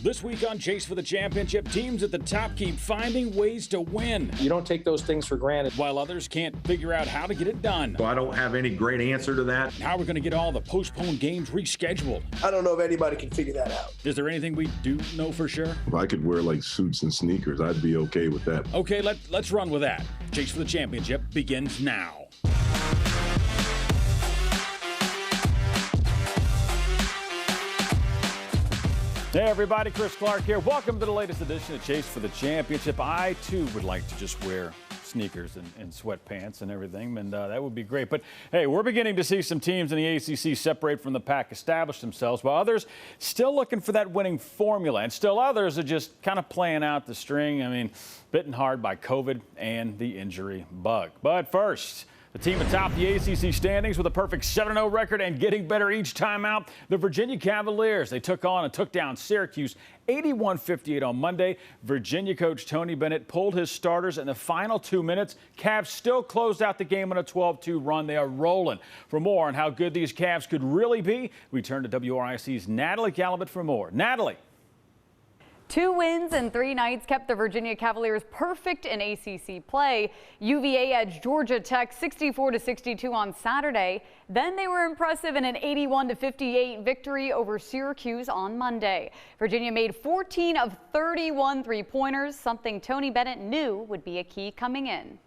This week on Chase for the Championship, teams at the top keep finding ways to win. You don't take those things for granted. While others can't figure out how to get it done. So I don't have any great answer to that. How we're going to get all the postponed games rescheduled. I don't know if anybody can figure that out. Is there anything we do know for sure? If I could wear like suits and sneakers, I'd be okay with that. Okay, let's run with that. Chase for the Championship begins now. Hey everybody, Chris Clark here. Welcome to the latest edition of Chase for the Championship. I too would like to just wear sneakers and sweatpants and everything, and that would be great. But hey, we're beginning to see some teams in the ACC separate from the pack, establish themselves, while others still looking for that winning formula, and still others are just kind of playing out the string. I mean, bitten hard by COVID and the injury bug. But first, the team atop the ACC standings with a perfect 7-0 record and getting better each time out, the Virginia Cavaliers. They took on and took down Syracuse 81-58 on Monday. Virginia coach Tony Bennett pulled his starters in the final 2 minutes. Cavs still closed out the game on a 12-2 run. They are rolling. For more on how good these Cavs could really be, we turn to WRIC's Natalie Gallivan for more. Natalie. 2 wins in 3 nights kept the Virginia Cavaliers perfect in ACC play. UVA edged Georgia Tech 64-62 on Saturday. Then they were impressive in an 81-58 victory over Syracuse on Monday. Virginia made 14 of 31 three-pointers, something Tony Bennett knew would be a key coming in.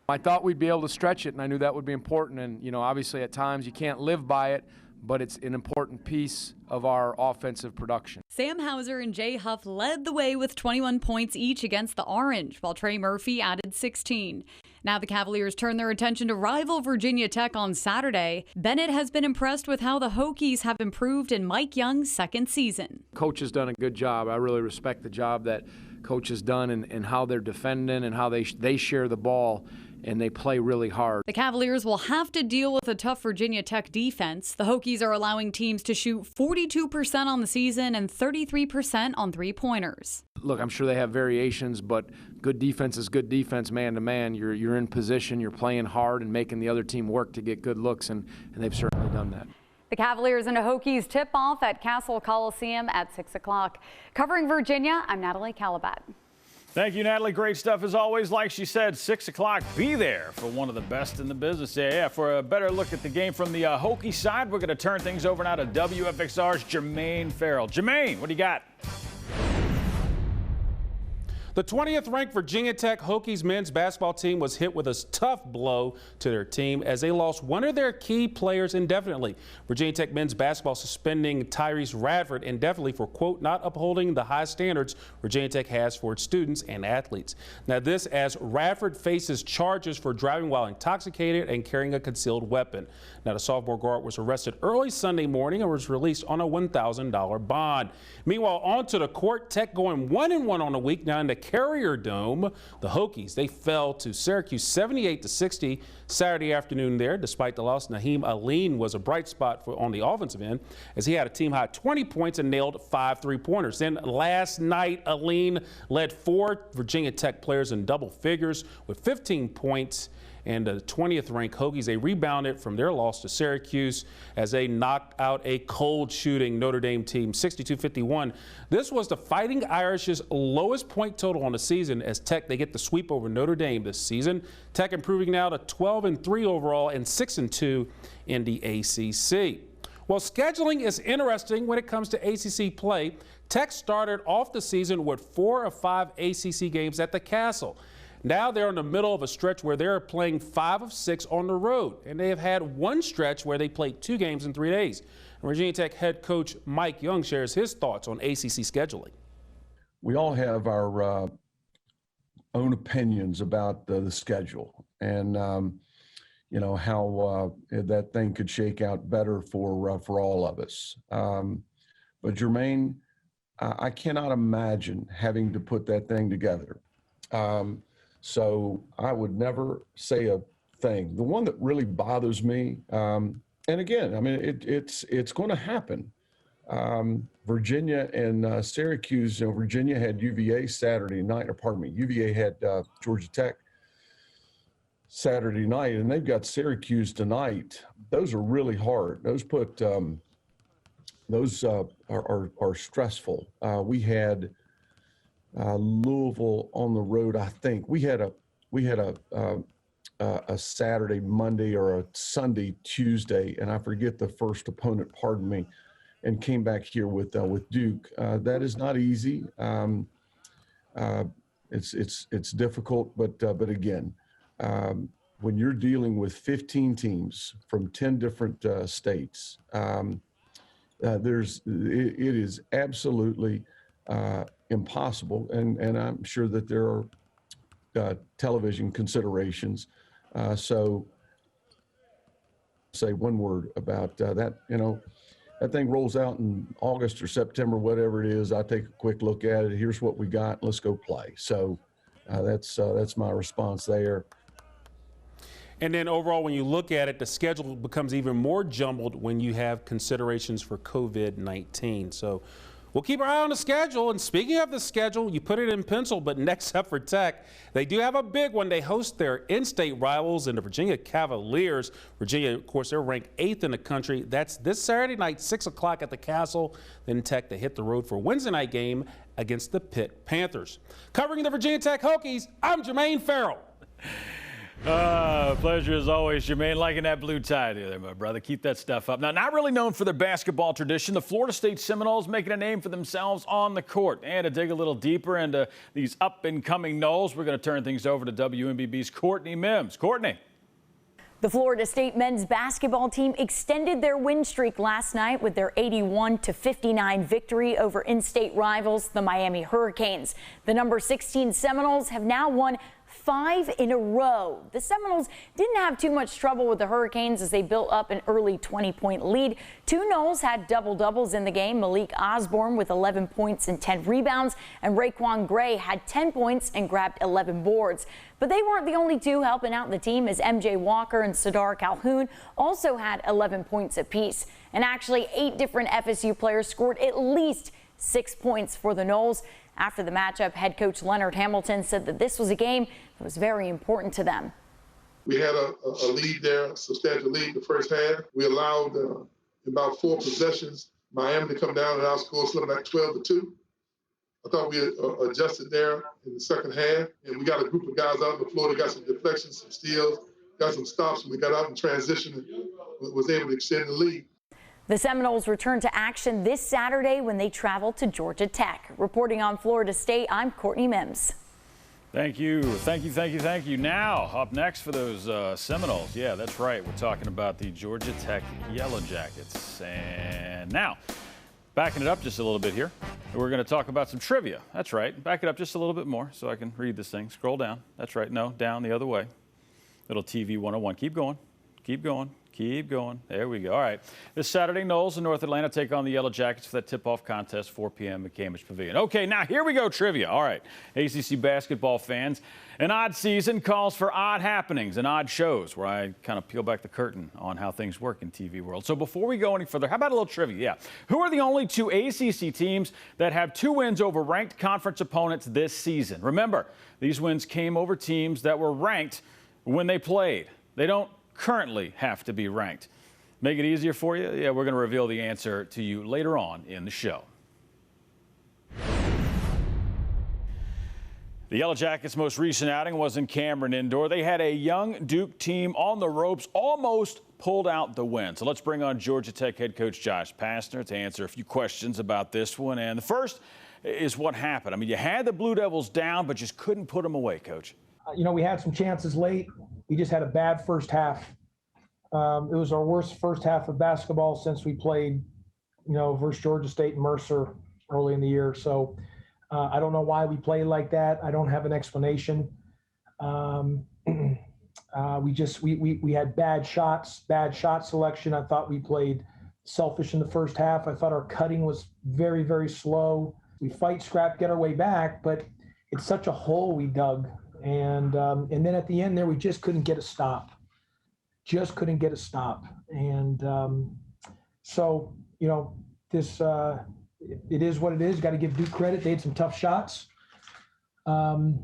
I thought we'd be able to stretch it, and I knew that would be important. And, you know, obviously at times you can't live by it, but it's an important piece of our offensive production. Sam Hauser and Jay Huff led the way with 21 points each against the Orange, while Trey Murphy added 16. Now the Cavaliers turn their attention to rival Virginia Tech on Saturday. Bennett has been impressed with how the Hokies have improved in Mike Young's second season. Coach has done a good job. I really respect the job that Coach has done and how they're defending and how they share the ball, and they play really hard. The Cavaliers will have to deal with a tough Virginia Tech defense. The Hokies are allowing teams to shoot 42% on the season and 33% on three-pointers. Look, I'm sure they have variations, but good defense is good defense man to man. You're in position, you're playing hard and making the other team work to get good looks, and they've certainly done that. The Cavaliers and the Hokies tip off at Castle Coliseum at 6 o'clock. Covering Virginia, I'm Natalie Calabat. Thank you, Natalie. Great stuff as always. Like she said, 6 o'clock, be there for one of the best in the business. Yeah, for a better look at the game from the Hokie side, we're going to turn things over now to WFXR's Jermaine Farrell. Jermaine, what do you got? The 20th ranked Virginia Tech Hokies men's basketball team was hit with a tough blow to their team as they lost one of their key players indefinitely. Virginia Tech men's basketball suspending Tyrese Radford indefinitely for, quote, not upholding the high standards Virginia Tech has for its students and athletes. Now this as Radford faces charges for driving while intoxicated and carrying a concealed weapon. Now the sophomore guard was arrested early Sunday morning and was released on a $1,000 bond. Meanwhile, on to the court, Tech going 1-1 on the week now in the Carrier Dome. The Hokies, they fell to Syracuse 78-60 Saturday afternoon there. Despite the loss, Naheem Aline was a bright spot on the offensive end as he had a team-high 20 points and nailed 5 three-pointers. Then last night, Aline led 4 Virginia Tech players in double figures with 15 points. And the 20th ranked Hokies, they rebounded from their loss to Syracuse as they knocked out a cold shooting Notre Dame team 62-51. This was the Fighting Irish's lowest point total on the season as Tech, they get the sweep over Notre Dame this season. Tech improving now to 12-3 overall and 6-2 in the ACC. Well, scheduling is interesting when it comes to ACC play. Tech started off the season with 4 of 5 ACC games at the Castle. Now they're in the middle of a stretch where they're playing 5 of 6 on the road, and they have had one stretch where they played 2 games in 3 days. And Virginia Tech head coach Mike Young shares his thoughts on ACC scheduling. We all have our own opinions about the schedule and, you know, how that thing could shake out better for all of us. But Jermaine, I cannot imagine having to put that thing together. So I would never say a thing. The one that really bothers me, and again, I mean, it's going to happen. Virginia and Syracuse, you know, Virginia had UVA Saturday night, or pardon me, UVA had Georgia Tech Saturday night, and they've got Syracuse tonight. Those are really hard. Those put those are stressful. We had Louisville on the road. I think we had a Saturday, Monday, or a Sunday, Tuesday, and I forget the first opponent. Pardon me, and came back here with Duke. That is not easy. It's difficult, but again, when you're dealing with 15 teams from 10 different states, it is absolutely impossible, and I'm sure that there are television considerations. So say one word about that. That thing rolls out in August or September, whatever it is. I take a quick look at it. Here's what we got. Let's go play. So that's my response there. And then overall, when you look at it, the schedule becomes even more jumbled when you have considerations for COVID-19. So we'll keep our eye on the schedule. And speaking of the schedule, you put it in pencil, but next up for Tech, they do have a big one. They host their in-state rivals in the Virginia Cavaliers. Virginia, of course, they're ranked 8th in the country. That's this Saturday night, 6 o'clock at the Castle. Then Tech, they hit the road for a Wednesday night game against the Pitt Panthers. Covering the Virginia Tech Hokies, I'm Jermaine Farrell. Pleasure as always, Jermaine. Liking that blue tie there, my brother. Keep that stuff up. Now, not really known for their basketball tradition, the Florida State Seminoles making a name for themselves on the court. And to dig a little deeper into these up-and-coming Noles, we're going to turn things over to WNBB's Courtney Mims. Courtney. The Florida State men's basketball team extended their win streak last night with their 81-59 victory over in-state rivals, the Miami Hurricanes. The number 16 Seminoles have now won 5 in a row. The Seminoles didn't have too much trouble with the Hurricanes as they built up an early 20-point lead. 2 Noles had double-doubles in the game. Malik Osborne with 11 points and 10 rebounds, and Raekwon Gray had 10 points and grabbed 11 boards. But they weren't the only 2 helping out the team, as MJ Walker and Sadar Calhoun also had 11 points apiece. And actually 8 different FSU players scored at least 6 points for the Noles. After the matchup, head coach Leonard Hamilton said that this was a game that was very important to them. We had a lead there, a substantial lead the first half. We allowed about 4 possessions Miami to come down and outscore something like 12-2. I thought we adjusted there in the second half, and we got a group of guys out on the floor that got some deflections, some steals, got some stops, and we got out in transition and was able to extend the lead. The Seminoles return to action this Saturday when they travel to Georgia Tech. Reporting on Florida State, I'm Courtney Mims. Thank you. Now, up next for those Seminoles. Yeah, that's right. We're talking about the Georgia Tech Yellow Jackets. And now, backing it up just a little bit here, we're going to talk about some trivia. That's right. Back it up just a little bit more so I can read this thing. Scroll down. That's right. No, down the other way. Little TV 101. Keep going. Keep going. Keep going. There we go. All right. This Saturday, Noles in North Atlanta take on the Yellow Jackets for that tip-off contest, 4 p.m. at Cambridge Pavilion. Okay, now here we go, trivia. All right, ACC basketball fans, an odd season calls for odd happenings and odd shows where I kind of peel back the curtain on how things work in TV world. So before we go any further, how about a little trivia? Yeah. Who are the only 2 ACC teams that have 2 wins over ranked conference opponents this season? Remember, these wins came over teams that were ranked when they played. They don't currently have to be ranked. Make it easier for you? Yeah, we're going to reveal the answer to you later on in the show. The Yellow Jackets' most recent outing was in Cameron Indoor. They had a young Duke team on the ropes, almost pulled out the win. So let's bring on Georgia Tech head coach Josh Pastner to answer a few questions about this one. And the first is what happened. I mean, you had the Blue Devils down, but just couldn't put them away, Coach. We had some chances late. We just had a bad first half. It was our worst first half of basketball since we played, versus Georgia State and Mercer early in the year. So I don't know why we played like that. I don't have an explanation. We had bad shot selection. I thought we played selfish in the first half. I thought our cutting was very, very slow. We fight, scrap, get our way back, but it's such a hole we dug. And then at the end there, we just couldn't get a stop. And so, this it is what it is. Got to give Duke credit. They had some tough shots. Great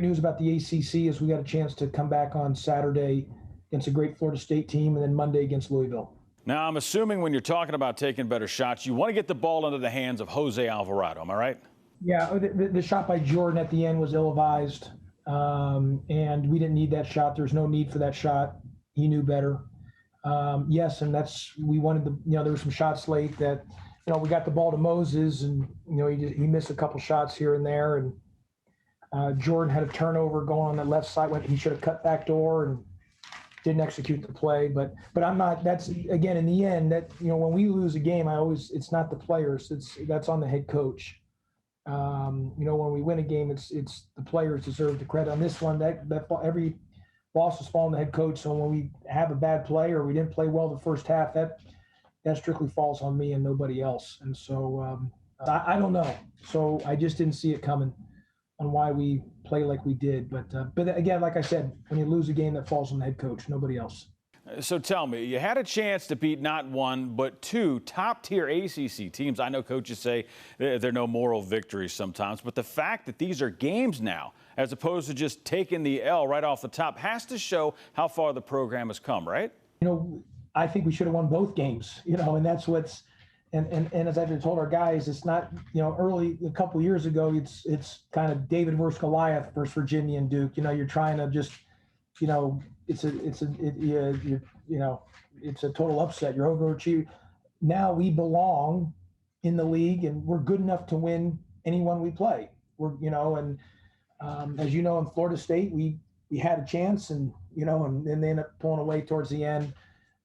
news about the ACC is we got a chance to come back on Saturday against a great Florida State team and then Monday against Louisville. Now, I'm assuming when you're talking about taking better shots, you want to get the ball into the hands of Jose Alvarado. Am I right? Yeah, the shot by Jordan at the end was ill-advised, and we didn't need that shot. There's no need for that shot. He knew better. Yes, and we wanted there were some shots late that, we got the ball to Moses, and he missed a couple shots here and there, and Jordan had a turnover going on the left side when he should have cut back door and didn't execute the play. But I'm not. That's again in the end that when we lose a game, it's not the players. That's on the head coach. When we win a game, it's the players deserve the credit. On this one, that every loss is falling on the head coach. So when we have a bad play or we didn't play well the first half, that strictly falls on me and nobody else. And so I don't know. So I just didn't see it coming on why we play like we did. But again, like I said, when you lose a game, that falls on the head coach, nobody else. So tell me, you had a chance to beat not one, but two top-tier ACC teams. I know coaches say they're no moral victories sometimes, but the fact that these are games now, as opposed to just taking the L right off the top, has to show how far the program has come, right? I think we should have won both games, and that's what's – and as I've told our guys, it's not, early a couple of years ago, it's kind of David versus Goliath versus Virginia and Duke. You're trying to just, it's a total upset. You're overachieving. Now we belong in the league, and we're good enough to win anyone we play. And as in Florida State, we had a chance, and and they ended up pulling away towards the end,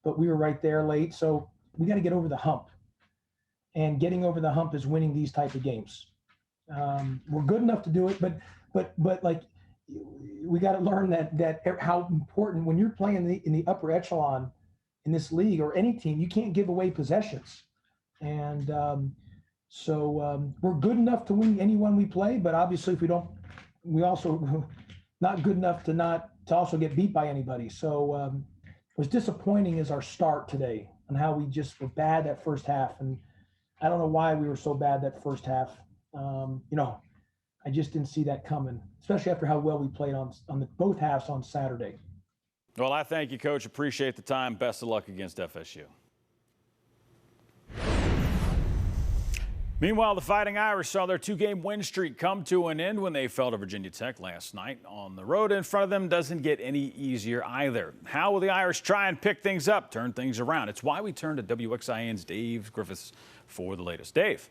but we were right there late. So we got to get over the hump, and getting over the hump is winning these type of games. We're good enough to do it, but like. We got to learn that how important when you're playing in the upper echelon in this league or any team, you can't give away possessions. And so we're good enough to win anyone we play, but obviously if we don't, we also not good enough to also get beat by anybody. So it was disappointing as our start today and how we just were bad that first half. And I don't know why we were so bad that first half. I just didn't see that coming, especially after how well we played on both halves on Saturday. Well, I thank you, Coach. Appreciate the time. Best of luck against FSU. Meanwhile, the Fighting Irish saw their two-game win streak come to an end when they fell to Virginia Tech last night. On the road in front of them doesn't get any easier either. How will the Irish try and pick things up, turn things around? It's why we turn to WXIN's Dave Griffiths for the latest. Dave.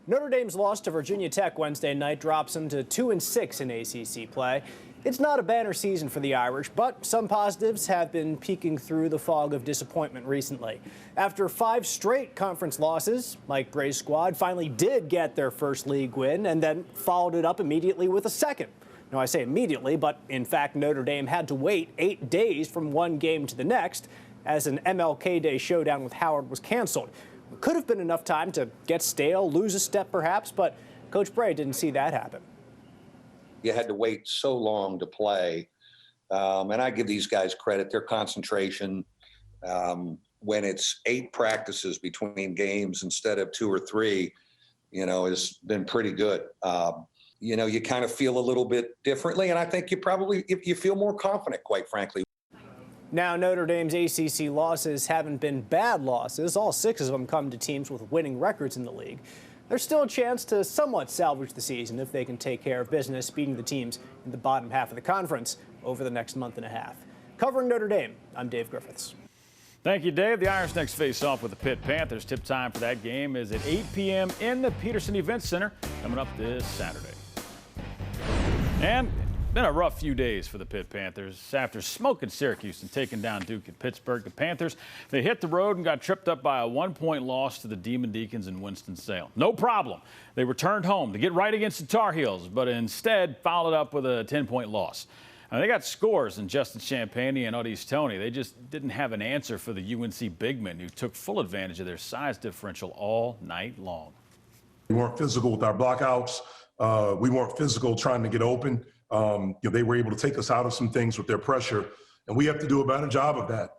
Notre Dame's loss to Virginia Tech Wednesday night drops them to 2-6 in ACC play. It's not a banner season for the Irish, but some positives have been peeking through the fog of disappointment recently. After 5 straight conference losses, Mike Bray's squad finally did get their first league win and then followed it up immediately with a second. Now, I say immediately, but in fact, Notre Dame had to wait 8 days from one game to the next as an MLK Day showdown with Howard was canceled. Could have been enough time to get stale, lose a step perhaps, but Coach Bray didn't see that happen. You had to wait so long to play. And I give these guys credit. Their concentration, when it's 8 practices between games instead of 2 or 3, has been pretty good. You kind of feel a little bit differently. And I think you feel more confident, quite frankly. Now, Notre Dame's ACC losses haven't been bad losses. All 6 of them come to teams with winning records in the league. There's still a chance to somewhat salvage the season if they can take care of business, beating the teams in the bottom half of the conference over the next month and a half. Covering Notre Dame, I'm Dave Griffiths. Thank you, Dave. The Irish next face off with the Pitt Panthers. Tip time for that game is at 8 p.m. in the Peterson Events Center coming up this Saturday. And been a rough few days for the Pitt Panthers. After smoking Syracuse and taking down Duke at Pittsburgh, the Panthers, they hit the road and got tripped up by a 1-point loss to the Demon Deacons in Winston-Salem. No problem. They returned home to get right against the Tar Heels, but instead followed up with a 10-point loss. They got scores in Justin Champagny and Odie Stoney. They just didn't have an answer for the UNC big men who took full advantage of their size differential all night long. We weren't physical with our blockouts. We weren't physical trying to get open. They were able to take us out of some things with their pressure, and we have to do a better job of that.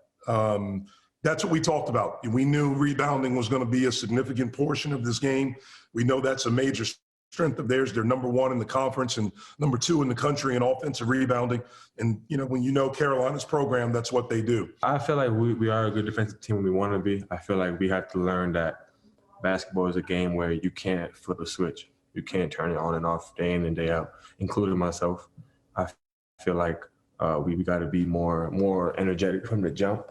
That's what we talked about. We knew rebounding was going to be a significant portion of this game. We know that's a major strength of theirs. They're number 1 in the conference and number 2 in the country in offensive rebounding. And, when you know Carolina's program, that's what they do. I feel like we are a good defensive team when we want to be. I feel like we have to learn that basketball is a game where you can't flip a switch. You can't turn it on and off day in and day out, including myself. I feel like we got to be more energetic from the jump.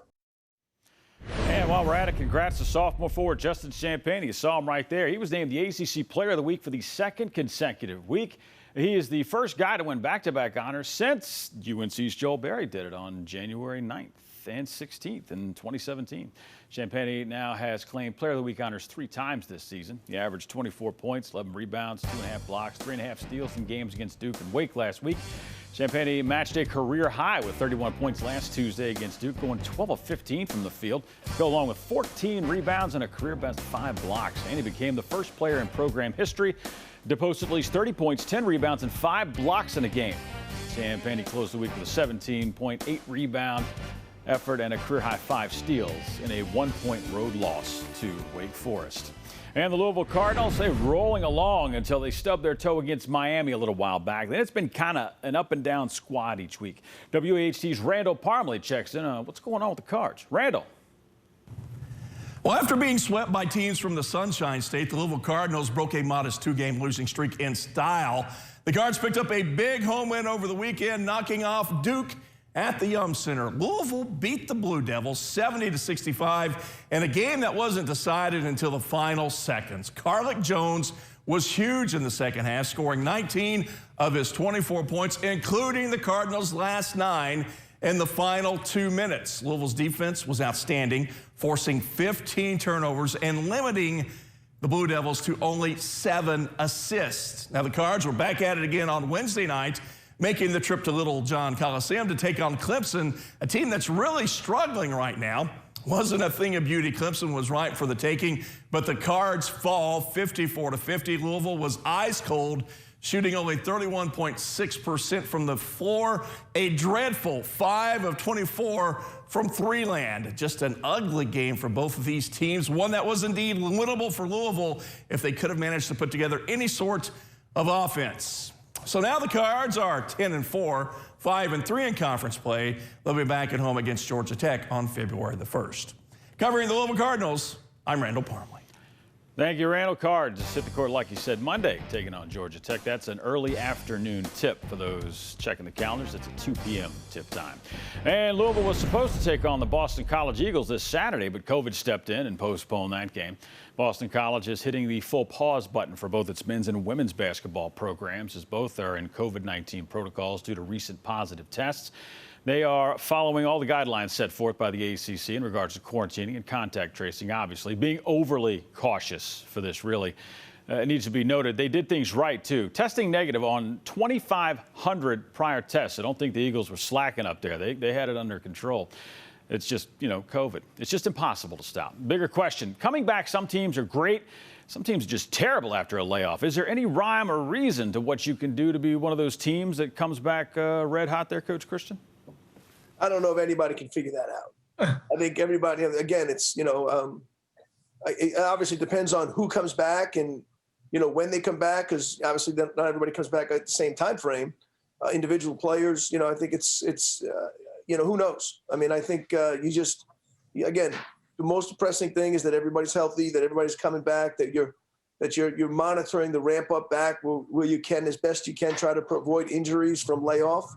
And while we're at it, congrats to sophomore forward Justin Champagne. You saw him right there. He was named the ACC Player of the Week for the 2nd consecutive week. He is the first guy to win back-to-back honors since UNC's Joel Berry did it on January 9th and 16th in 2017. Champagne now has claimed Player of the Week honors 3 times this season. He averaged 24 points, 11 rebounds, 2.5 blocks, 3.5 steals in games against Duke and Wake last week. Champagne matched a career high with 31 points last Tuesday against Duke, going 12 of 15 from the field, go along with 14 rebounds and a career best 5 blocks. And he became the first player in program history to post at least 30 points, 10 rebounds, and 5 blocks in a game. Champagne closed the week with a 17.8 rebound effort and a career-high 5 steals in a 1-point road loss to Wake Forest. And the Louisville Cardinals, they're rolling along until they stubbed their toe against Miami a little while back. Then it's been kind of an up-and-down squad each week. WAHT's Randall Parmley checks in on what's going on with the Cards. Randall. Well, after being swept by teams from the Sunshine State, the Louisville Cardinals broke a modest 2-game losing streak in style. The Cards picked up a big home win over the weekend, knocking off Duke at the Yum Center. Louisville beat the Blue Devils 70-65 in a game that wasn't decided until the final seconds. Carlick Jones was huge in the second half, scoring 19 of his 24 points, including the Cardinals' last 9 in the final 2 minutes. Louisville's defense was outstanding, forcing 15 turnovers and limiting the Blue Devils to only 7 assists. Now, the Cards were back at it again on Wednesday night, making the trip to Little John Coliseum to take on Clemson, a team that's really struggling right now. Wasn't a thing of beauty. Clemson was right for the taking, but the Cards fall 54-50. Louisville was ice cold, shooting only 31.6% from the floor, a dreadful 5 of 24 from 3 land. Just an ugly game for both of these teams, one that was indeed winnable for Louisville if they could have managed to put together any sort of offense. So now the Cards are 10-4, 5-3 in conference play. They'll be back at home against Georgia Tech on February the 1st. Covering the Louisville Cardinals, I'm Randall Parmley. Thank you, Randall. Cards hit the court, like you said, Monday, taking on Georgia Tech. That's an early afternoon tip for those checking the calendars. It's a 2 p.m. tip time. And Louisville was supposed to take on the Boston College Eagles this Saturday, but COVID stepped in and postponed that game. Boston College is hitting the full pause button for both its men's and women's basketball programs, as both are in COVID-19 protocols due to recent positive tests. They are following all the guidelines set forth by the ACC in regards to quarantining and contact tracing, obviously, being overly cautious for this, really. It needs to be noted, they did things right, too. Testing negative on 2,500 prior tests. I don't think the Eagles were slacking up there. They had it under control. It's just, COVID. It's just impossible to stop. Bigger question, coming back, some teams are great. Some teams are just terrible after a layoff. Is there any rhyme or reason to what you can do to be one of those teams that comes back red hot there, Coach Christian? I don't know if anybody can figure that out. I think everybody, again, it's, it obviously depends on who comes back and, when they come back, because obviously not everybody comes back at the same time frame. Individual players, I think it's who knows? I mean, I think again, the most depressing thing is that everybody's healthy, that everybody's coming back, that you're monitoring the ramp up back where you can, as best you can, try to avoid injuries from layoff.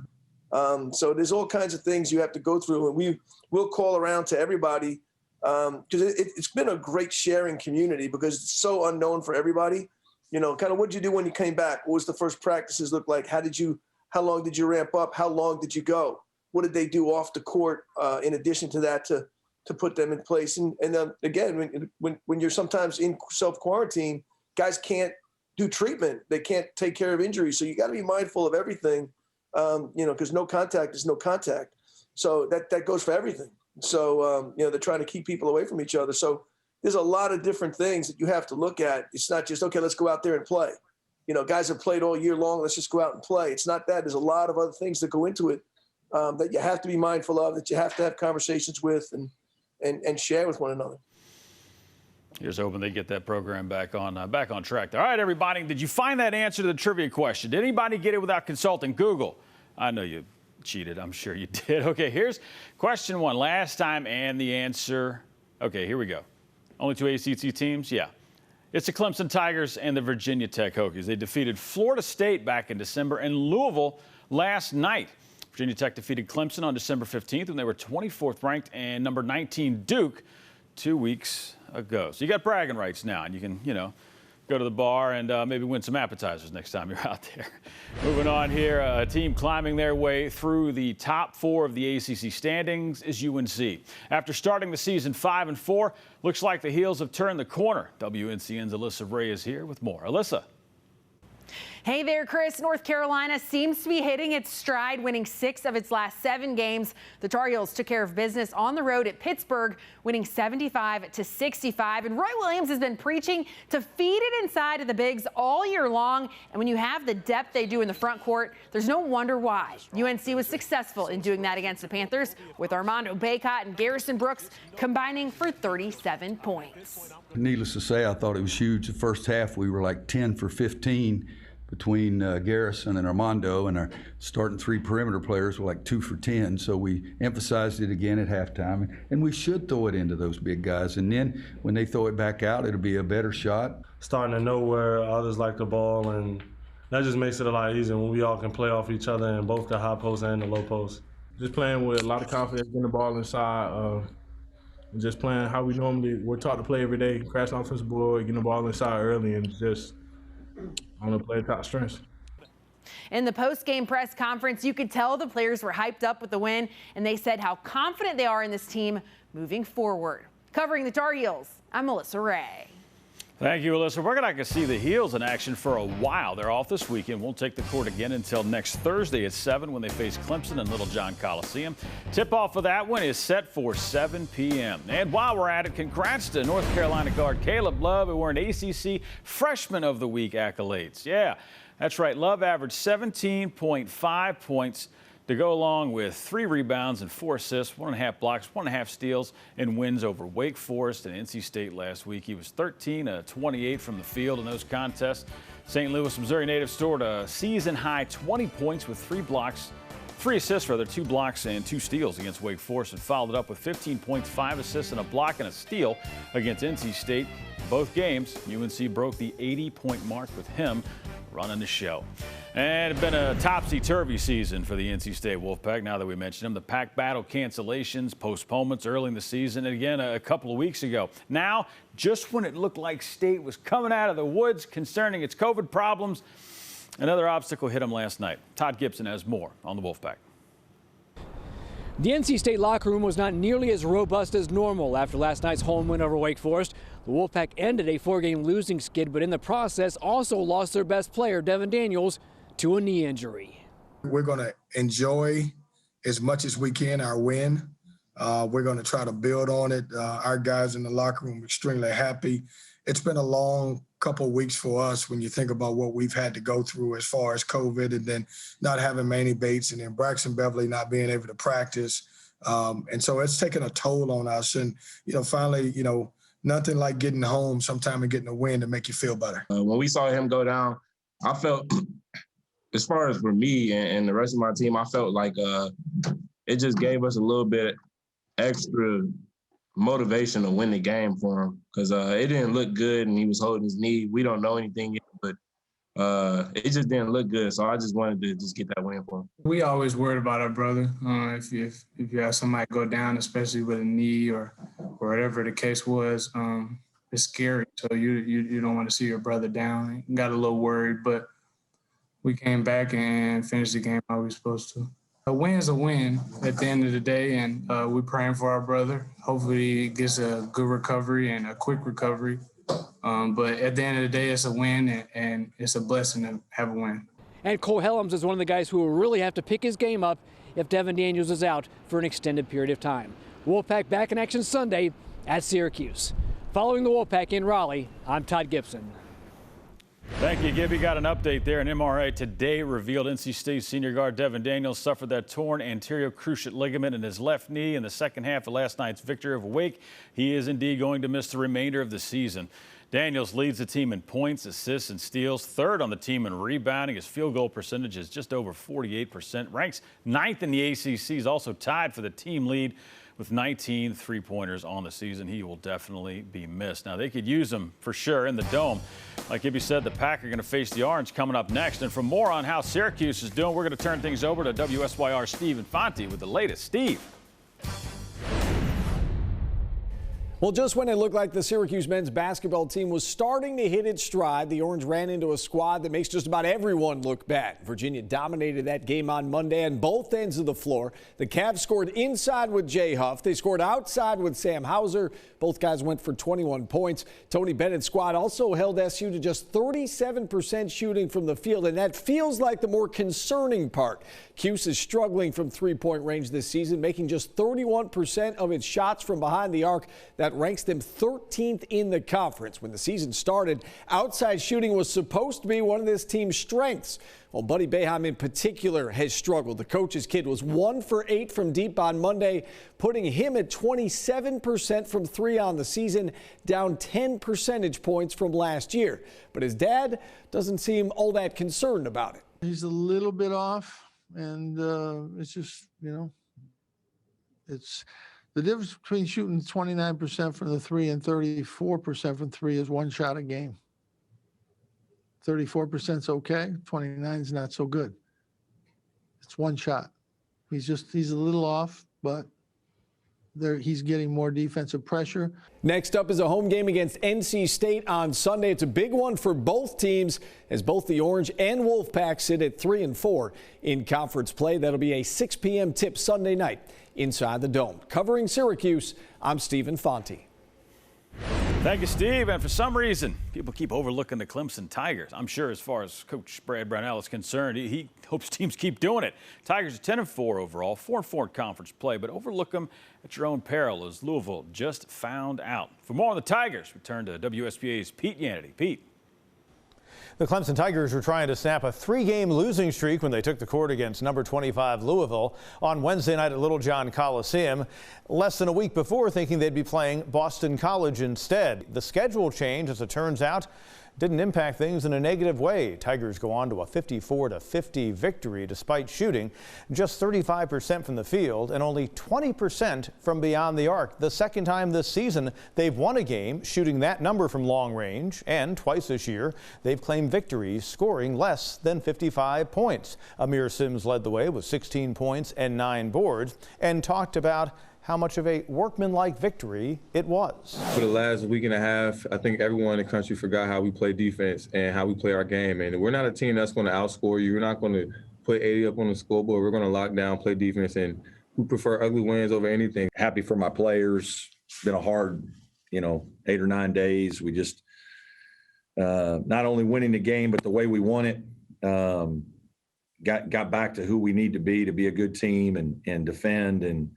So there's all kinds of things you have to go through, and we'll call around to everybody because it's been a great sharing community because it's so unknown for everybody. Kind of what did you do when you came back? What was the first practices look like? How long did you ramp up? How long did you go? What did they do off the court in addition to that to put them in place? And again, when you're sometimes in self-quarantine, guys can't do treatment. They can't take care of injuries. So you got to be mindful of everything. Because no contact is no contact. So that goes for everything. So, they're trying to keep people away from each other. So there's a lot of different things that you have to look at. It's not just, okay, let's go out there and play. Guys have played all year long. Let's just go out and play. It's not that. There's a lot of other things that go into it that you have to be mindful of, that you have to have conversations with and share with one another. Here's hoping they get that program back on track. All right, everybody, did you find that answer to the trivia question? Did anybody get it without consulting Google? I know you cheated. I'm sure you did. Okay, here's question 1. Last time and the answer. Okay, here we go. Only 2 ACC teams? Yeah. It's the Clemson Tigers and the Virginia Tech Hokies. They defeated Florida State back in December and Louisville last night. Virginia Tech defeated Clemson on December 15th when they were 24th ranked, and number 19 Duke 2 weeks ago. So you got bragging rights now, and you can, go to the bar and maybe win some appetizers next time you're out there. Moving on here, a team climbing their way through the top 4 of the ACC standings is UNC. After starting the season 5-4, looks like the heels have turned the corner. WNCN's Alyssa Ray is here with more. Alyssa. Hey there, Chris. North Carolina seems to be hitting its stride, winning 6 of its last 7 games. The Tar Heels took care of business on the road at Pittsburgh, winning 75-65. And Roy Williams has been preaching to feed it inside of the Bigs all year long. And when you have the depth they do in the front court, there's no wonder why. UNC was successful in doing that against the Panthers, with Armando Bacot and Garrison Brooks combining for 37 points. Needless to say, I thought it was huge. The first half, we were like 10 for 15. Between Garrison and Armando, and our starting 3 perimeter players were like 2 for 10. So we emphasized it again at halftime, and we should throw it into those big guys. And then when they throw it back out, it'll be a better shot. Starting to know where others like the ball, and that just makes it a lot easier when we all can play off each other in both the high post and the low post. Just playing with a lot of confidence, getting the ball inside, and just playing how we're taught to play every day, crash the offensive board, getting the ball inside early, and just on the play top strengths. In the post-game press conference, you could tell the players were hyped up with the win, and they said how confident they are in this team moving forward. Covering the Tar Heels, I'm Melissa Ray. Thank you, Alyssa. We're not going to see the Heels in action for a while. They're off this weekend. Won't take the court again until next Thursday at 7 when they face Clemson in Little John Coliseum. Tip-off for that one is set for 7 p.m. And while we're at it, congrats to North Carolina guard Caleb Love, who earned ACC Freshman of the Week accolades. Yeah, that's right. Love averaged 17.5 points to go along with 3 rebounds and 4 assists, 1.5 blocks, 1.5 steals, and wins over Wake Forest and NC State last week. He was 13-28 from the field in those contests. St. Louis, Missouri native scored a season-high 20 points with 3 assists, 2 blocks, and 2 steals against Wake Forest, and followed it up with 15 points, 5 assists, and a block and a steal against NC State. Both games, UNC broke the 80-point mark with him running the show. And it's been a topsy-turvy season for the NC State Wolfpack. Now that we mentioned them, the pack battle cancellations, postponements early in the season, and again a couple of weeks ago. Now, just when it looked like State was coming out of the woods concerning its COVID problems, another obstacle hit them last night. Todd Gibson has more on the Wolfpack. The NC State locker room was not nearly as robust as normal after last night's home win over Wake Forest. The Wolfpack ended a 4-game losing skid, but in the process also lost their best player, Devin Daniels, to a knee injury. We're going to enjoy as much as we can our win. We're going to try to build on it. Our guys in the locker room are extremely happy. It's been a long couple of weeks for us when you think about what we've had to go through as far as COVID, and then not having Manny Bates, and then Braxton Beverly not being able to practice. And so it's taken a toll on us. And, finally, nothing like getting home sometime and getting a win to make you feel better. When we saw him go down, I felt, as far as for me and the rest of my team, I felt like it just gave us a little bit extra motivation to win the game for him, because it didn't look good and he was holding his knee. We don't know anything yet, but it just didn't look good. So I just wanted to just get that win for him. We always worried about our brother. If you have somebody go down, especially with a knee or whatever the case was, it's scary. So you don't want to see your brother down. Got a little worried, but we came back and finished the game how we were supposed to. A win's a win at the end of the day, and we're praying for our brother. Hopefully he gets a good recovery and a quick recovery. But at the end of the day, it's a win, and it's a blessing to have a win. And Cole Helms is one of the guys who will really have to pick his game up if Devin Daniels is out for an extended period of time. Wolfpack back in action Sunday at Syracuse. Following the Wolfpack in Raleigh, I'm Todd Gibson. Thank you, Gibby. Got an update there. An MRI today revealed NC State senior guard Devin Daniels suffered that torn anterior cruciate ligament in his left knee in the second half of last night's victory over Wake. He is indeed going to miss the remainder of the season. Daniels leads the team in points, assists, and steals, third on the team in rebounding. His field goal percentage is just over 48%. Ranks 9th in the ACC. He's also tied for the team lead with 19 three-pointers on the season. He will definitely be missed. Now, they could use him for sure in the Dome. Like Gibby said, the Pack are going to face the Orange coming up next. And for more on how Syracuse is doing, we're going to turn things over to WSYR Steve Infante with the latest. Steve. Well, just when it looked like the Syracuse men's basketball team was starting to hit its stride, the Orange ran into a squad that makes just about everyone look bad. Virginia dominated that game on Monday on both ends of the floor. The Cavs scored inside with Jay Huff. They scored outside with Sam Hauser. Both guys went for 21 points. Tony Bennett's squad also held SU to just 37% shooting from the field, and that feels like the more concerning part. Cuse is struggling from three-point range this season, making just 31% of its shots from behind the arc. That ranks them 13th in the conference. When the season started, outside shooting was supposed to be one of this team's strengths. Well, Buddy Boeheim in particular has struggled. The coach's kid was 1 for 8 from deep on Monday, putting him at 27% from three on the season, down 10 percentage points from last year. But his dad doesn't seem all that concerned about it. He's a little bit off, and it's just, it's the difference between shooting 29% from the three and 34% from three is one shot a game. 34% is okay. 29 is not so good. It's one shot. He's a little off, but he's getting more defensive pressure. Next up is a home game against NC State on Sunday. It's a big one for both teams as both the Orange and Wolfpack sit at 3 and 4 in conference play. That'll be a 6 p.m. tip Sunday night inside the Dome. Covering Syracuse, I'm Steve Infante. Thank you, Steve. And for some reason, people keep overlooking the Clemson Tigers. I'm sure as far as Coach Brad Brownell is concerned, he hopes teams keep doing it. Tigers are 10 and 4 overall, 4 and 4 in conference play, but overlook them at your own peril, as Louisville just found out. For more on the Tigers, we turn to WSPA's Pete Yannity. Pete. The Clemson Tigers were trying to snap a 3-game losing streak when they took the court against number 25 Louisville on Wednesday night at Little John Coliseum, less than a week before thinking they'd be playing Boston College instead. The schedule change, as it turns out, didn't impact things in a negative way. Tigers go on to a 54-50 victory despite shooting just 35% from the field and only 20% from beyond the arc. The second time this season they've won a game shooting that number from long range, and twice this year they've claimed victories scoring less than 55 points. Amir Sims led the way with 16 points and 9 boards and talked about how much of a workmanlike victory it was. For the last week and a half, I think everyone in the country forgot how we play defense and how we play our game. And we're not a team that's going to outscore you. We're not going to put 80 up on the scoreboard. We're going to lock down, play defense, and we prefer ugly wins over anything. Happy for my players. It's been a hard, 8 or 9 days. We just not only winning the game, but the way we won it. Got back to who we need to be a good team and defend and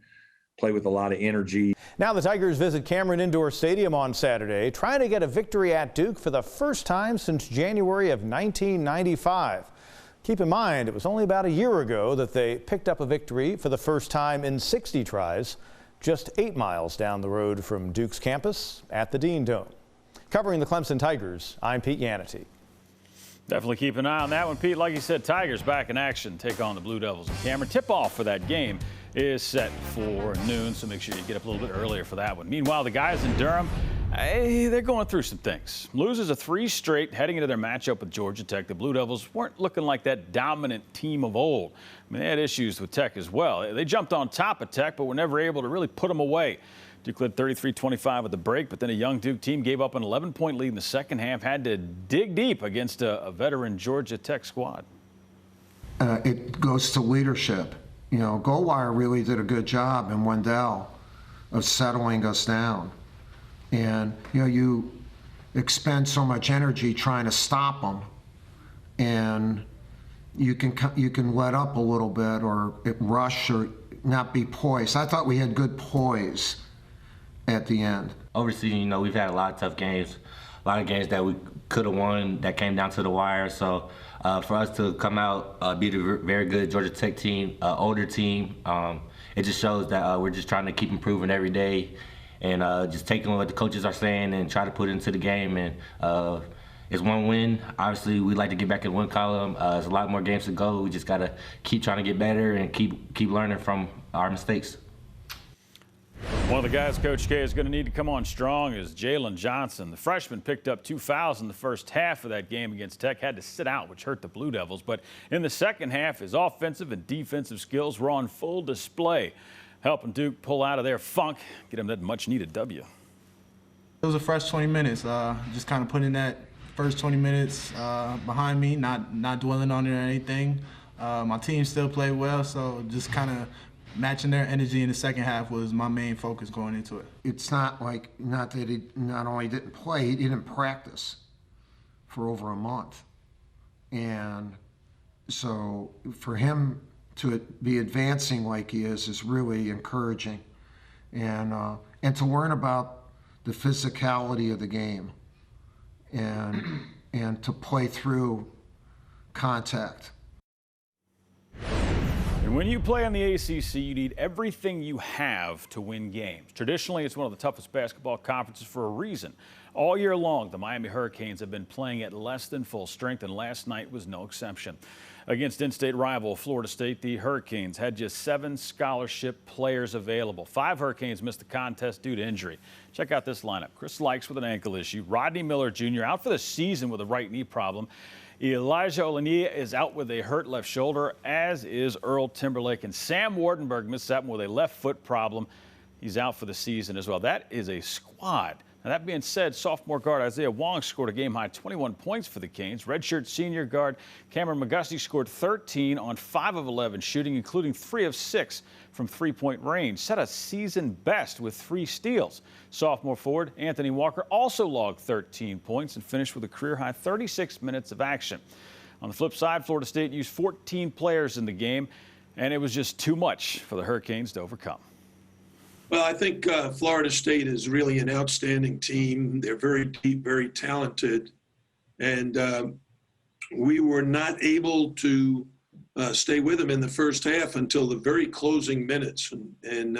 play with a lot of energy. Now the Tigers visit Cameron Indoor Stadium on Saturday, trying to get a victory at Duke for the first time since January of 1995. Keep in mind, it was only about a year ago that they picked up a victory for the first time in 60 tries, just 8 miles down the road from Duke's campus at the Dean Dome. Covering the Clemson Tigers, I'm Pete Yannity. Definitely keep an eye on that one, Pete. Like you said, Tigers back in action, take on the Blue Devils in Cameron. Tip-off for that game is set for noon, so make sure you get up a little bit earlier for that one. Meanwhile, the guys in Durham, they're going through some things. Loses a 3 straight heading into their matchup with Georgia Tech. The Blue Devils weren't looking like that dominant team of old. I mean, they had issues with Tech as well. They jumped on top of Tech, but were never able to really put them away. Duke led 33-25 at the break, but then a young Duke team gave up an 11-point lead in the second half, had to dig deep against a veteran Georgia Tech squad. It goes to leadership. Goldwire really did a good job in Wendell of settling us down. And, you expend so much energy trying to stop them, and you can let up a little bit or rush or not be poised. I thought we had good poise at the end. Overseas, we've had a lot of tough games. lot of games that we could have won that came down to the wire. So for us to come out, beat a very good Georgia Tech team, older team, it just shows that we're just trying to keep improving every day and just taking what the coaches are saying and try to put it into the game. And it's one win. Obviously, we'd like to get back in the win column. There's a lot more games to go. We just got to keep trying to get better and keep learning from our mistakes. One of the guys Coach K is going to need to come on strong is Jaylen Johnson. The freshman picked up 2 fouls in the first half of that game against Tech, had to sit out, which hurt the Blue Devils. But in the second half, his offensive and defensive skills were on full display, helping Duke pull out of their funk, get him that much-needed W. It was a fresh 20 minutes, just kind of putting that first 20 minutes behind me, not dwelling on it or anything. My team still played well, so just kind of matching their energy in the second half was my main focus going into it. It's not that he not only didn't play, he didn't practice for over a month. And so for him to be advancing like he is really encouraging. And to learn about the physicality of the game and to play through contact. And when you play in the ACC, you need everything you have to win games. Traditionally, it's one of the toughest basketball conferences for a reason. All year long, the Miami Hurricanes have been playing at less than full strength, and last night was no exception. Against in-state rival Florida State, the Hurricanes had just 7 scholarship players available. 5 Hurricanes missed the contest due to injury. Check out this lineup. Chris Likes with an ankle issue. Rodney Miller Jr. out for the season with a right knee problem. Elijah Olaniyi is out with a hurt left shoulder, as is Earl Timberlake. And Sam Wardenberg missed that one with a left foot problem. He's out for the season as well. That is a squad. Now, that being said, sophomore guard Isaiah Wong scored a game-high 21 points for the Canes. Redshirt senior guard Cameron McGusty scored 13 on 5 of 11 shooting, including 3 of 6 from three-point range. Set a season best with 3 steals. Sophomore forward Anthony Walker also logged 13 points and finished with a career-high 36 minutes of action. On the flip side, Florida State used 14 players in the game, and it was just too much for the Hurricanes to overcome. Well, I think Florida State is really an outstanding team. They're very deep, very talented. And we were not able to stay with them in the first half until the very closing minutes. And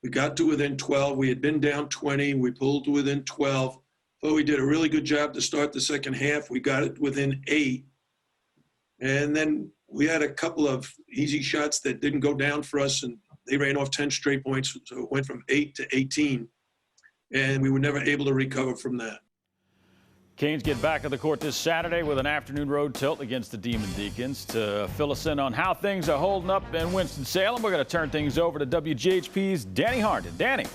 we got to within 12. We had been down 20. We pulled to within 12. But we did a really good job to start the second half. We got it within 8. And then we had a couple of easy shots that didn't go down for us, and they ran off 10 straight points, so it went from 8 to 18, and we were never able to recover from that. Canes get back on the court this Saturday with an afternoon road tilt against the Demon Deacons. To fill us in on how things are holding up in Winston-Salem, we're going to turn things over to WGHP's Danny Harden. Danny.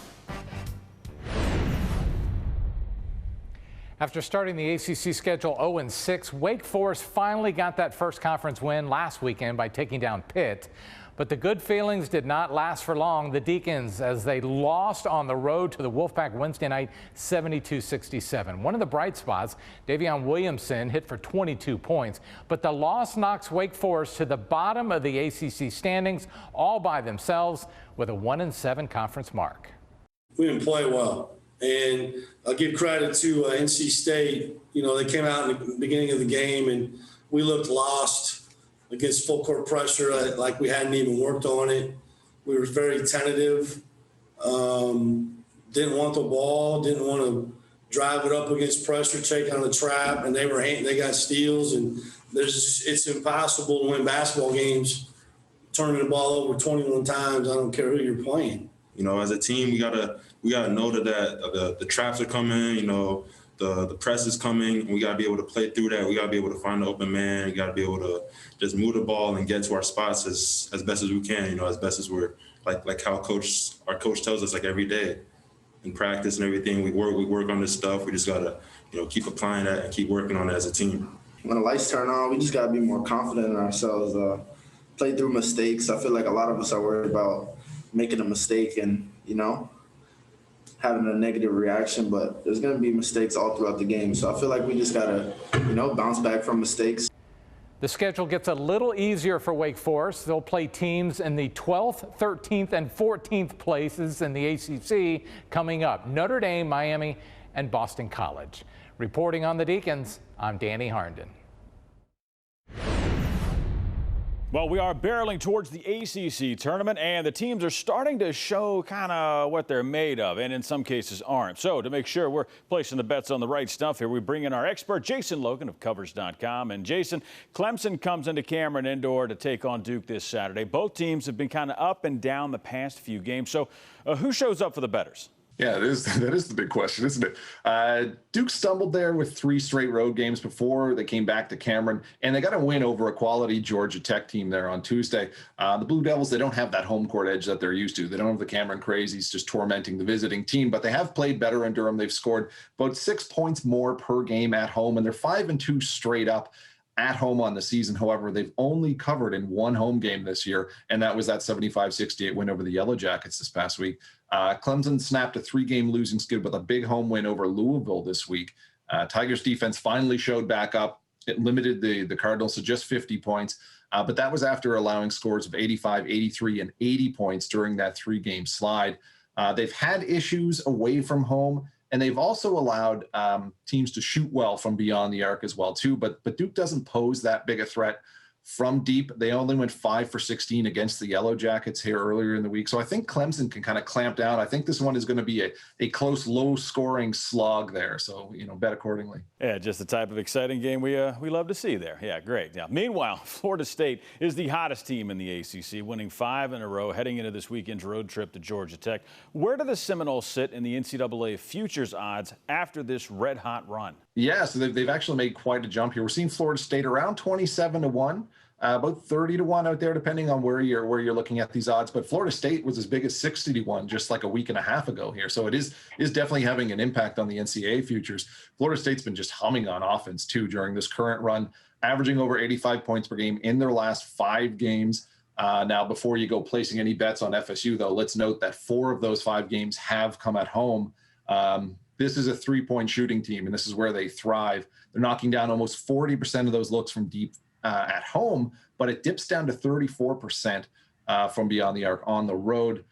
After starting the ACC schedule 0-6, Wake Forest finally got that first conference win last weekend by taking down Pitt. But the good feelings did not last for long. The Deacons, as they lost on the road to the Wolfpack Wednesday night, 72-67. One of the bright spots, Davion Williamson hit for 22 points. But the loss knocks Wake Forest to the bottom of the ACC standings all by themselves with a 1-7 conference mark. We didn't play well. And I'll give credit to NC State. You know, they came out in the beginning of the game and we looked lost against full court pressure, like we hadn't even worked on it. We were very tentative, didn't want the ball, didn't want to drive it up against pressure, take on the trap, and they got steals. And it's impossible to win basketball games turning the ball over 21 times. I don't care who you're playing. You know, as a team, we gotta know that the traps are coming. You know, the press is coming. We gotta be able to play through that. We gotta be able to find the open man. We gotta be able to just move the ball and get to our spots as best as we can. You know, as best as we're like how our coach tells us, like every day in practice and everything. We work on this stuff. We just gotta keep applying that and keep working on it as a team. When the lights turn on, we just gotta be more confident in ourselves. Play through mistakes. I feel like a lot of us are worried about making a mistake and, having a negative reaction, but there's going to be mistakes all throughout the game. So I feel like we just got to, bounce back from mistakes. The schedule gets a little easier for Wake Forest. They'll play teams in the 12th, 13th, and 14th places in the ACC coming up. Notre Dame, Miami, and Boston College. Reporting on the Deacons, I'm Danny Harnden. Well, we are barreling towards the ACC tournament, and the teams are starting to show kind of what they're made of, and in some cases aren't. So to make sure we're placing the bets on the right stuff here, we bring in our expert, Jason Logan of Covers.com. And Jason, Clemson comes into Cameron Indoor to take on Duke this Saturday. Both teams have been kind of up and down the past few games. So who shows up for the bettors? Yeah, that is the big question, isn't it? Duke stumbled there with 3 straight road games before they came back to Cameron, and they got a win over a quality Georgia Tech team there on Tuesday. The Blue Devils, they don't have that home court edge that they're used to. They don't have the Cameron Crazies just tormenting the visiting team, but they have played better in Durham. They've scored about 6 points more per game at home, and they're 5-2 straight up at home on the season. However, they've only covered in 1 home game this year, and that was that 75-68 win over the Yellow Jackets this past week. Clemson snapped a 3-game losing skid with a big home win over Louisville this week. Tigers defense finally showed back up. It limited the Cardinals to just 50 points, but that was after allowing scores of 85, 83, and 80 points during that 3-game slide. They've had issues away from home, and they've also allowed teams to shoot well from beyond the arc as well, too. But Duke doesn't pose that big a threat from deep. They only went 5 for 16 against the Yellow Jackets here earlier in the week. So I think Clemson can kind of clamp down. I think this one is going to be a close, low-scoring slog there. So, bet accordingly. Yeah, just the type of exciting game we love to see there. Yeah, great. Yeah. Meanwhile, Florida State is the hottest team in the ACC, winning 5 in a row, heading into this weekend's road trip to Georgia Tech. Where do the Seminoles sit in the NCAA futures odds after this red-hot run? Yeah, so they've actually made quite a jump here. We're seeing Florida State around 27-1, about 30-1 out there, depending on where you're looking at these odds. But Florida State was as big as 60-1 just like a week and a half ago here. So it is definitely having an impact on the NCAA futures. Florida State's been just humming on offense too during this current run, averaging over 85 points per game in their last 5 games. Now, before you go placing any bets on FSU, though, let's note that 4 of those 5 games have come at home. This is a 3-point shooting team, and this is where they thrive. They're knocking down almost 40% of those looks from deep at home, but it dips down to 34% from beyond the arc on the road.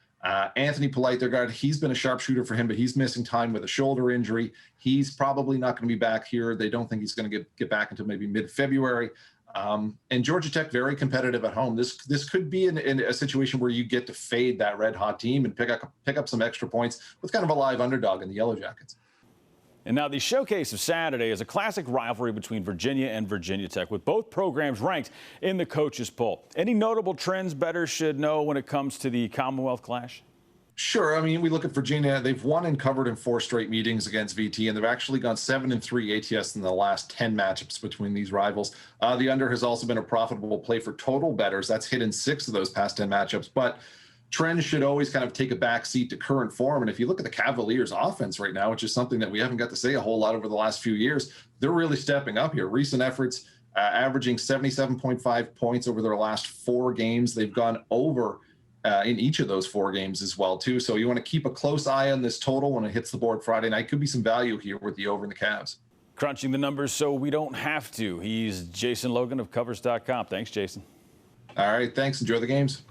Anthony Polite, their guard, he's been a sharpshooter for him, but he's missing time with a shoulder injury. He's probably not going to be back here. They don't think he's going to get back until maybe mid-February. And Georgia Tech, very competitive at home. This could be in a situation where you get to fade that red-hot team and pick up some extra points with kind of a live underdog in the Yellow Jackets. And now the showcase of Saturday is a classic rivalry between Virginia and Virginia Tech, with both programs ranked in the coaches poll. Any notable trends bettors should know when it comes to the Commonwealth clash? Sure. I mean, we look at Virginia. They've won and covered in 4 straight meetings against VT, and they've actually gone 7-3 ATS in the last 10 matchups between these rivals. The under has also been a profitable play for total bettors. That's hit in 6 of those past 10 matchups. But trends should always kind of take a back seat to current form. And if you look at the Cavaliers' offense right now, which is something that we haven't got to say a whole lot over the last few years, they're really stepping up here. Recent efforts, averaging 77.5 points over their last 4 games. They've gone over in each of those 4 games as well, too. So you want to keep a close eye on this total when it hits the board Friday night. Could be some value here with the over in the Cavs. Crunching the numbers so we don't have to. He's Jason Logan of Covers.com. Thanks, Jason. All right, thanks. Enjoy the games.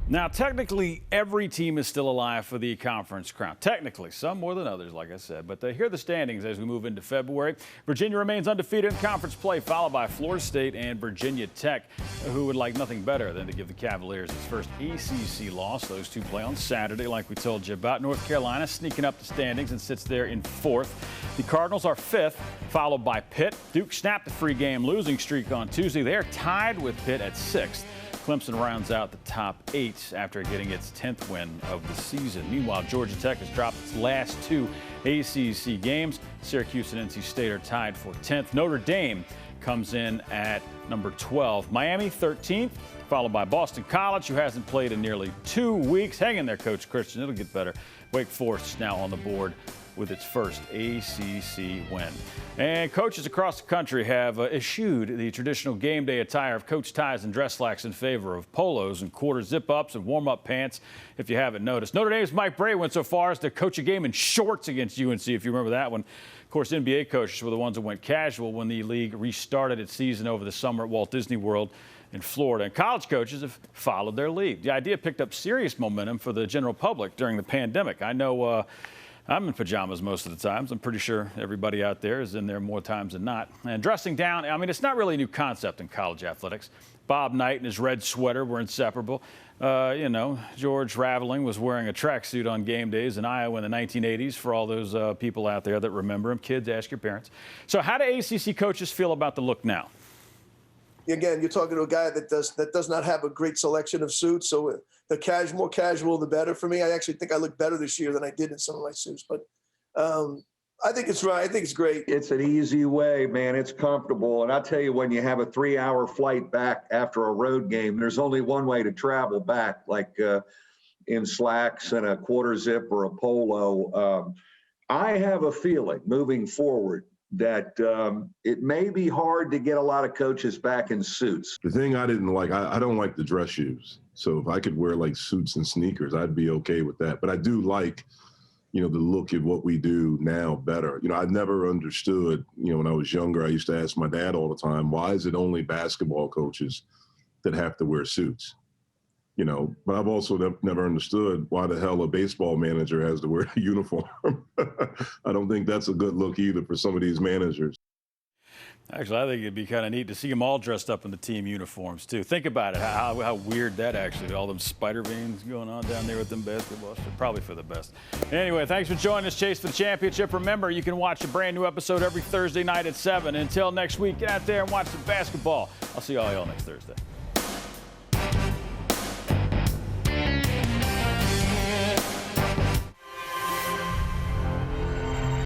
Now, technically, every team is still alive for the conference crown. Technically, some more than others, like I said. But here are the standings as we move into February. Virginia remains undefeated in conference play, followed by Florida State and Virginia Tech, who would like nothing better than to give the Cavaliers its first ACC loss. Those two play on Saturday, like we told you about. North Carolina sneaking up the standings and sits there in 4th. The Cardinals are 5th, followed by Pitt. Duke snapped the 3-game losing streak on Tuesday. They are tied with Pitt at 6th. Clemson rounds out the top 8 after getting its 10th win of the season. Meanwhile, Georgia Tech has dropped its last 2 ACC games. Syracuse and NC State are tied for 10th. Notre Dame comes in at number 12. Miami 13th, followed by Boston College, who hasn't played in nearly 2 weeks. Hang in there, Coach Christian. It'll get better. Wake Forest is now on the board with its first ACC win. And coaches across the country have eschewed the traditional game day attire of coach ties and dress slacks in favor of polos and quarter zip-ups and warm-up pants, if you haven't noticed. Notre Dame's Mike Brey went so far as to coach a game in shorts against UNC, if you remember that one. Of course, NBA coaches were the ones that went casual when the league restarted its season over the summer at Walt Disney World. in Florida. And college coaches have followed their lead. The idea picked up serious momentum for the general public during the pandemic. I know I'm in pajamas most of the times. I'm pretty sure everybody out there is in there more times than not. And dressing down, I mean, it's not really a new concept in college athletics. Bob Knight and his red sweater were inseparable. George Raveling was wearing a tracksuit on game days in Iowa in the 1980s for all those people out there that remember him. Kids, ask your parents. So how do ACC coaches feel about the look now? Again, you're talking to a guy that does not have a great selection of suits. So the more casual, the better for me. I actually think I look better this year than I did in some of my suits. But I think it's right. I think it's great. It's an easy way, man. It's comfortable. And I tell you, when you have a 3-hour flight back after a road game, there's only one way to travel back, like in slacks and a quarter zip or a polo. I have a feeling moving forward that it may be hard to get a lot of coaches back in suits. The thing I didn't like, I don't like the dress shoes. So if I could wear like suits and sneakers, I'd be okay with that. But I do like, the look at what we do now better. I never understood, when I was younger, I used to ask my dad all the time, why is it only basketball coaches that have to wear suits? But I've also never understood why the hell a baseball manager has to wear a uniform. I don't think that's a good look either for some of these managers. Actually, I think it'd be kind of neat to see them all dressed up in the team uniforms, too. Think about it, how weird that actually, all them spider veins going on down there with them basketballs. Probably for the best. Anyway, thanks for joining us, Chase for the Championship. Remember, you can watch a brand new episode every Thursday night at 7. Until next week, get out there and watch some basketball. I'll see all y'all next Thursday.